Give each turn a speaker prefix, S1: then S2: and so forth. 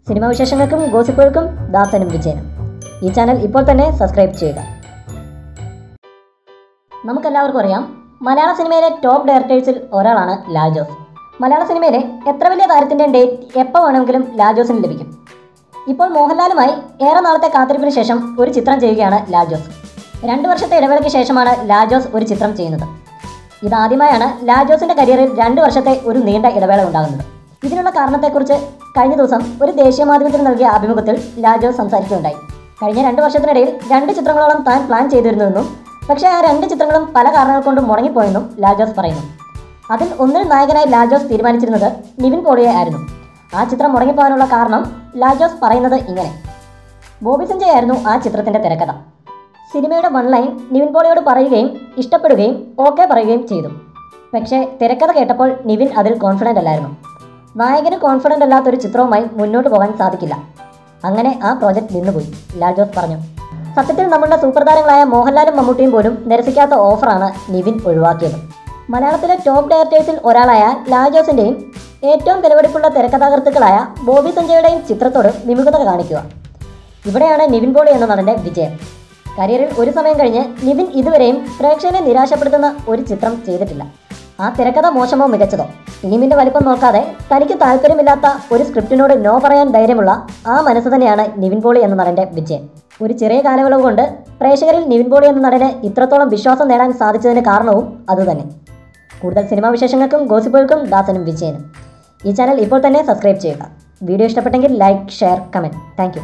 S1: Cinema വിശേഷങ്ങൾക്കും ഗോസിപ്പുകൾക്കും ദാസനും വിജയനും ഈ channel ഇപ്പോൾ തന്നെ സബ്സ്ക്രൈബ് ചെയ്യുക. നമുക്കെല്ലാവർക്കും അറിയാം, മലയാള സിനിമയിലെ ടോപ്പ് ഡയറക്ടേഴ്സിൽ ഒരാളാണ് ലാൽ ജോസ്. മലയാള സിനിമയിലെ എത്ര വലിയ താരത്തിൻ്റെ ഡേറ്റ് എപ്പോൾ വേണമെങ്കിലും ലാൽ ജോസിന് ലഭിക്കും. ഇപ്പോൾ മോഹൻലാലുമായി ഏറെ നാളത്തെ കാത്തിരിപ്പിന് ശേഷം ഒരു ചിത്രം ചെയ്യുകയാണ് ലാൽ ജോസ്. 2 വർഷത്തെ ഇടവേളയ്ക്ക് ശേഷമാണ് ലാൽ ജോസ് ഒരു ചിത്രം ചെയ്യുന്നത്. ഇതാദ്യമായാണ് ലാൽ ജോസിൻ്റെ കരിയറിൽ 2 വർഷത്തെ ഒരു നീണ്ട ഇടവേള ഉണ്ടാകുന്നത്. ഇതിനുള്ള കാരണത്തെക്കുറിച്ച് കഴിഞ്ഞ ദിവസം ഒരു ദേശീയ മാധ്യമത്തിന് നൽകിയ അഭിമുഖത്തിൽ ലാൽ ജോസ് സംസാരിക്കുകയുണ്ടായി. കഴിഞ്ഞ 2 വർഷത്തിനിടയിൽ 2 ചിത്രങ്ങളോളം താൻ പ്ലാൻ ചെയ്തിരുന്നുവെന്നും പക്ഷേ ആ 2 ചിത്രങ്ങളും പല കാരണങ്ങൾ കൊണ്ട് മുടങ്ങിപ്പോയെന്നും ലാൽ ജോസ് പറയുന്നു. അതിൽ ഒന്നിൽ നായകനായി ലാൽ ജോസ് തീരുമാനിച്ചിരുന്നത് നിവിൻ പോളിയെ ആയിരുന്നു. ആ ചിത്രം മുടങ്ങിപ്പോകാനുള്ള കാരണം ലാൽ ജോസ് പറയുന്നത് ഇങ്ങനെ: ബോബി സഞ്ജയ് ആയിരുന്നു ആ ചിത്രത്തിൻ്റെ തിരക്കഥ. സിനിമയുടെ 1 ലൈൻ നിവിൻ പോളിയോട് പറയുകയും ഇഷ്ടപ്പെടുകയും ഓക്കെ പറയുകയും ചെയ്തു. പക്ഷേ തിരക്കഥ കേട്ടപ്പോൾ നിവിൻ അതിൽ കോൺഫിഡൻ്റ് അല്ലായിരുന്നു. നായകന് കോൺഫിഡൻ്റ് അല്ലാത്തൊരു ചിത്രവുമായി മുന്നോട്ട് പോകാൻ സാധിക്കില്ല. അങ്ങനെ ആ പ്രോജക്റ്റ് നിന്നുപോയി, ലാൽ ജോസ് പറഞ്ഞു. സത്യത്തിൽ നമ്മളുടെ സൂപ്പർ താരങ്ങളായ മോഹൻലാലും മമ്മൂട്ടിയും പോലും നിരസിക്കാത്ത ഓഫറാണ് നിവിൻ ഒഴിവാക്കിയത്. മലയാളത്തിലെ ടോപ്പ് ഡയറക്ടേഴ്സിൽ ഒരാളായ ലാൽ ജോസിൻ്റെയും ഏറ്റവും വിലപിടിപ്പുള്ള തിരക്കഥാകൃത്തുക്കളായ ബോബി സഞ്ജയുടെയും ചിത്രത്തോട് വിമുഖത കാണിക്കുക. ഇവിടെയാണ് നിവിൻ പോളി എന്ന നടൻ്റെ വിജയം. കരിയറിൽ ഒരു സമയം കഴിഞ്ഞ് നിവിൻ ഇതുവരെയും പ്രേക്ഷകനെ നിരാശപ്പെടുത്തുന്ന ഒരു ചിത്രം ചെയ്തിട്ടില്ല. ആ തിരക്കഥ മോശമോ മികച്ചതോ, ടീമിൻ്റെ വലിപ്പം നോക്കാതെ തനിക്ക് താല്പര്യമില്ലാത്ത ഒരു സ്ക്രിപ്റ്റിനോട് നോ പറയാൻ ധൈര്യമുള്ള ആ മനസ്സ് തന്നെയാണ് നിവിൻ പോളി എന്ന നടൻ്റെ വിജയം. ഒരു ചെറിയ കാലയളവ് കൊണ്ട് പ്രേക്ഷകരിൽ നിവിൻ പോളി എന്ന നടന് ഇത്രത്തോളം വിശ്വാസം നേടാൻ സാധിച്ചതിന് കാരണവും അതുതന്നെ. കൂടുതൽ സിനിമാ വിശേഷങ്ങൾക്കും ഗോസിപ്പുകൾക്കും ദാസനും വിജയനും ഈ ചാനൽ ഇപ്പോൾ തന്നെ സബ്സ്ക്രൈബ് ചെയ്യുക. വീഡിയോ ഇഷ്ടപ്പെട്ടെങ്കിൽ like, share, comment. Thank you.